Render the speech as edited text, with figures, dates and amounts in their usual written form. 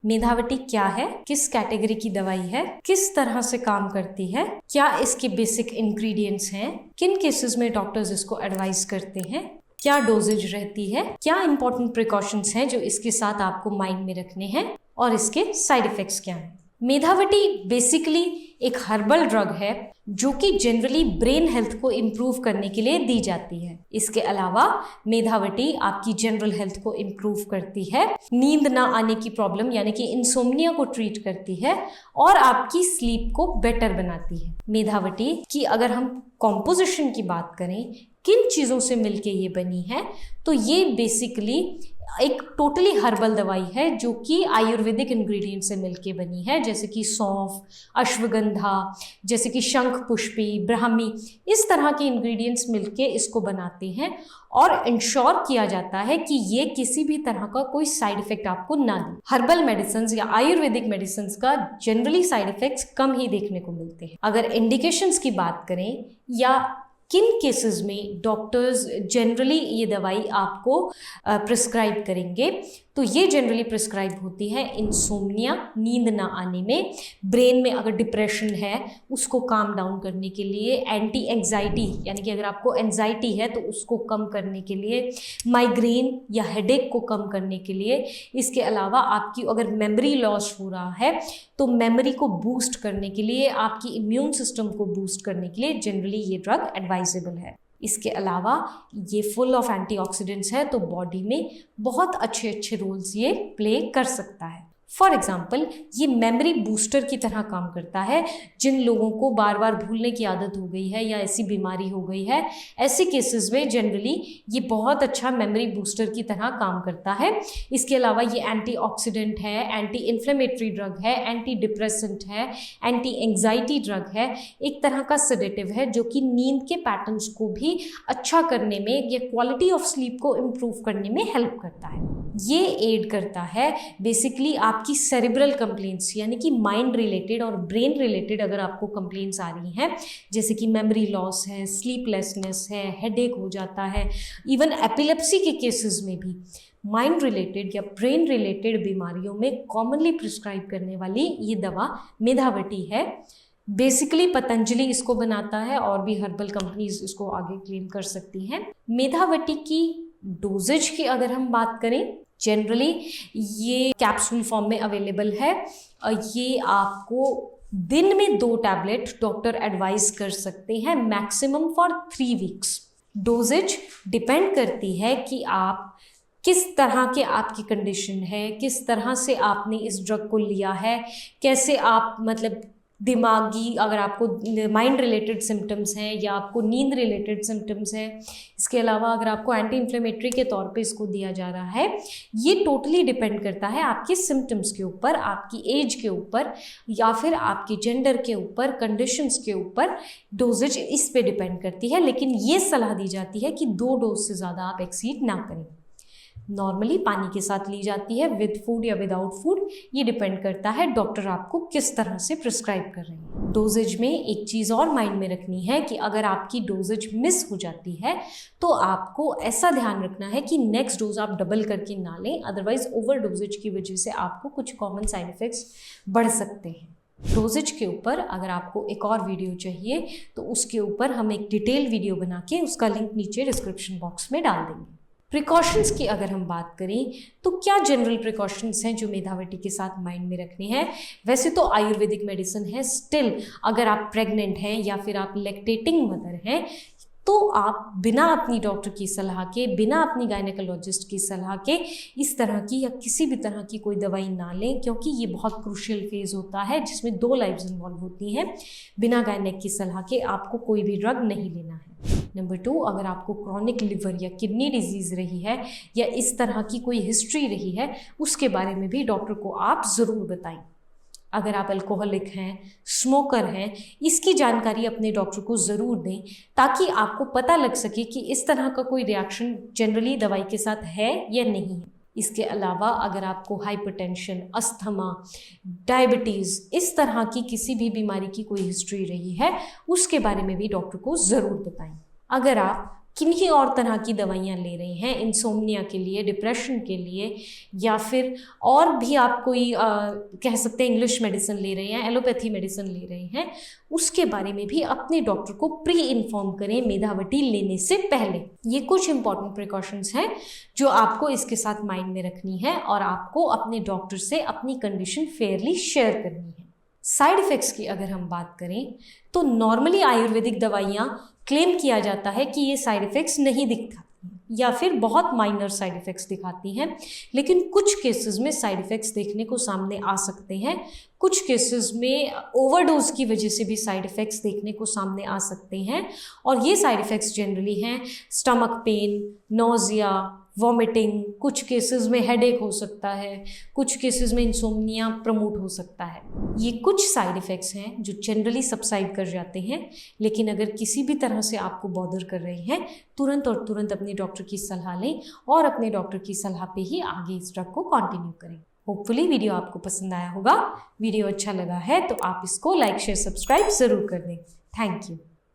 मेधावटी क्या है, किस कैटेगरी की दवाई है, किस तरह से काम करती है, क्या इसके बेसिक इंग्रेडिएंट्स हैं, किन केसेस में डॉक्टर्स इसको एडवाइस करते हैं, क्या डोजेज रहती है, क्या इंपॉर्टेंट प्रिकॉशंस हैं जो इसके साथ आपको माइंड में रखने हैं और इसके साइड इफेक्ट्स क्या हैं। मेधावटी बेसिकली एक हर्बल ड्रग है जो कि जनरली ब्रेन हेल्थ को इम्प्रूव करने के लिए दी जाती है। इसके अलावा मेधावटी आपकी जनरल हेल्थ को इम्प्रूव करती है, नींद ना आने की प्रॉब्लम यानी कि इंसोम्निया को ट्रीट करती है और आपकी स्लीप को बेटर बनाती है। मेधावटी की अगर हम कॉम्पोजिशन की बात करें, किन चीज़ों से मिलके ये बनी है, तो ये बेसिकली एक टोटली हर्बल दवाई है जो कि आयुर्वेदिक इंग्रेडिएंट से मिलके बनी है, जैसे कि सौंफ, अश्वगंधा, जैसे कि शंख पुष्पी, ब्राह्मी, इस तरह के इंग्रेडिएंट्स मिलके इसको बनाते हैं और इंश्योर किया जाता है कि ये किसी भी तरह का कोई साइड इफेक्ट आपको ना दे। हर्बल मेडिसिन या आयुर्वेदिक मेडिसिन का जनरली साइड इफेक्ट्स कम ही देखने को मिलते हैं। अगर इंडिकेशंस की बात करें या किन केसेस में डॉक्टर्स जनरली ये दवाई आपको प्रिस्क्राइब करेंगे, तो ये जनरली प्रिस्क्राइब होती है इंसोम्निया, नींद ना आने में, ब्रेन में अगर डिप्रेशन है उसको काम डाउन करने के लिए, एंटी एंजाइटी यानी कि अगर आपको एंजाइटी है तो उसको कम करने के लिए, माइग्रेन या हेडेक को कम करने के लिए। इसके अलावा आपकी अगर मेमोरी लॉस हो रहा है तो मेमोरी को बूस्ट करने के लिए, आपकी इम्यून सिस्टम को बूस्ट करने के लिए जनरली ये ड्रग एडवाइजेबल है। इसके अलावा ये फुल ऑफ एंटीऑक्सीडेंट्स है तो बॉडी में बहुत अच्छे अच्छे रोल्स ये प्ले कर सकता है। फॉर एग्जाम्पल ये मेमोरी बूस्टर की तरह काम करता है। जिन लोगों को बार बार भूलने की आदत हो गई है या ऐसी बीमारी हो गई है, ऐसे केसेस में जनरली ये बहुत अच्छा मेमोरी बूस्टर की तरह काम करता है। इसके अलावा ये एंटीऑक्सीडेंट है, एंटी इन्फ्लेमेटरी ड्रग है, एंटी डिप्रेसेंट है, एंटी एंजाइटी ड्रग है, एक तरह का सेडेटिव है जो कि नींद के पैटर्न्स को भी अच्छा करने में या क्वालिटी ऑफ स्लीप को इम्प्रूव करने में हेल्प करता है। ये एड करता है बेसिकली आपकी सेरिब्रल कंप्लेंट्स यानी कि माइंड रिलेटेड और ब्रेन रिलेटेड अगर आपको कंप्लेंट्स आ रही हैं, जैसे कि मेमोरी लॉस है, स्लीपलेसनेस है, हेडेक हो जाता है, इवन एपिलेप्सी के केसेस में भी माइंड रिलेटेड या ब्रेन रिलेटेड बीमारियों में कॉमनली प्रिस्क्राइब करने वाली ये दवा मेधावटी है। बेसिकली पतंजलि इसको बनाता है और भी हर्बल कंपनीज इसको आगे क्लेम कर सकती हैं। मेधावटी की डोजेज की अगर हम बात करें, जनरली ये कैप्सूल फॉर्म में अवेलेबल है। ये आपको दिन में 2 टैबलेट डॉक्टर एडवाइस कर सकते हैं, maximum for 3 weeks. Doses depend करती है कि आप किस तरह के आपकी कंडीशन है, किस तरह से आपने इस ड्रग को लिया है, कैसे आप मतलब दिमागी अगर आपको माइंड रिलेटेड सिम्टम्स हैं या आपको नींद रिलेटेड सिम्टम्स हैं। इसके अलावा अगर आपको एंटी इन्फ्लेमेटरी के तौर पे इसको दिया जा रहा है, ये टोटली डिपेंड करता है आपके सिम्टम्स के ऊपर, आपकी एज के ऊपर या फिर आपके जेंडर के ऊपर, कंडीशंस के ऊपर डोजेज इस पे डिपेंड करती है। लेकिन ये सलाह दी जाती है कि 2 डोज से ज़्यादा आप एक्सीड ना करें। नॉर्मली पानी के साथ ली जाती है, विद फूड या विदाउट फूड, ये डिपेंड करता है डॉक्टर आपको किस तरह से प्रिस्क्राइब कर रहे हैं। डोजेज में एक चीज़ और माइंड में रखनी है कि अगर आपकी डोजेज मिस हो जाती है तो आपको ऐसा ध्यान रखना है कि नेक्स्ट डोज आप डबल करके ना लें, अदरवाइज ओवर डोजेज की वजह से आपको कुछ कॉमन साइड इफेक्ट्स बढ़ सकते हैं। डोजेज के ऊपर अगर आपको एक और वीडियो चाहिए तो उसके ऊपर हम एक डिटेल वीडियो बना के उसका लिंक नीचे डिस्क्रिप्शन बॉक्स में डाल देंगे। प्रिकॉशंस की अगर हम बात करें तो क्या जनरल प्रिकॉशंस हैं जो मेधावटी के साथ माइंड में रखने हैं। वैसे तो आयुर्वेदिक मेडिसिन है, स्टिल अगर आप प्रेग्नेंट हैं या फिर आप लैक्टेटिंग मदर हैं तो आप बिना अपनी डॉक्टर की सलाह के, बिना अपनी गायनेकोलॉजिस्ट की सलाह के इस तरह की या किसी भी तरह की कोई दवाई ना लें, क्योंकि ये बहुत क्रूशियल फेज़ होता है जिसमें 2 लाइव्स इन्वॉल्व होती हैं। बिना गायनेक की सलाह के आपको कोई भी ड्रग नहीं लेना है। नंबर 2, अगर आपको क्रॉनिक लिवर या किडनी डिजीज़ रही है या इस तरह की कोई हिस्ट्री रही है, उसके बारे में भी डॉक्टर को आप ज़रूर बताएं। अगर आप अल्कोहलिक हैं, स्मोकर हैं, इसकी जानकारी अपने डॉक्टर को ज़रूर दें ताकि आपको पता लग सके कि इस तरह का कोई रिएक्शन जनरली दवाई के साथ है या नहीं है। इसके अलावा अगर आपको हाइपरटेंशन, अस्थमा, डायबिटीज़, इस तरह की किसी भी बीमारी की कोई हिस्ट्री रही है, उसके बारे में भी डॉक्टर को ज़रूर बताएं। अगर आप किन्हीं और तरह की दवाइयाँ ले रहे हैं, इंसोम्निया के लिए, डिप्रेशन के लिए, या फिर और भी आप कोई कह सकते हैं इंग्लिश मेडिसिन ले रहे हैं, एलोपैथी मेडिसिन ले रहे हैं, उसके बारे में भी अपने डॉक्टर को प्री इन्फॉर्म करें मेधावटी लेने से पहले। ये कुछ इंपॉर्टेंट प्रिकॉशंस हैं जो आपको इसके साथ माइंड में रखनी है और आपको अपने डॉक्टर से अपनी कंडीशन फेयरली शेयर करनी है। साइड इफ़ेक्ट्स की अगर हम बात करें तो नॉर्मली आयुर्वेदिक दवाइयाँ क्लेम किया जाता है कि ये साइड इफ़ेक्ट्स नहीं दिखाती या फिर बहुत माइनर साइड इफ़ेक्ट्स दिखाती हैं, लेकिन कुछ केसेस में साइड इफ़ेक्ट्स देखने को सामने आ सकते हैं। कुछ केसेस में ओवरडोज की वजह से भी साइड इफ़ेक्ट्स देखने को सामने आ सकते हैं, और ये साइड इफ़ेक्ट्स जनरली हैं स्टमक पेन, नोज़िया, वॉमिटिंग, कुछ केसेस में हेडेक हो सकता है, कुछ केसेस में इंसोम्निया प्रमोट हो सकता है। ये कुछ साइड इफ़ेक्ट्स हैं जो जनरली सबसाइड कर जाते हैं, लेकिन अगर किसी भी तरह से आपको बॉदर कर रहे हैं तुरंत और तुरंत अपने डॉक्टर की सलाह लें और अपने डॉक्टर की सलाह पे ही आगे इस ड्रग को कंटिन्यू करें। होपफुली वीडियो आपको पसंद आया होगा। वीडियो अच्छा लगा है तो आप इसको लाइक, शेयर, सब्सक्राइब ज़रूर कर दें। Thank you.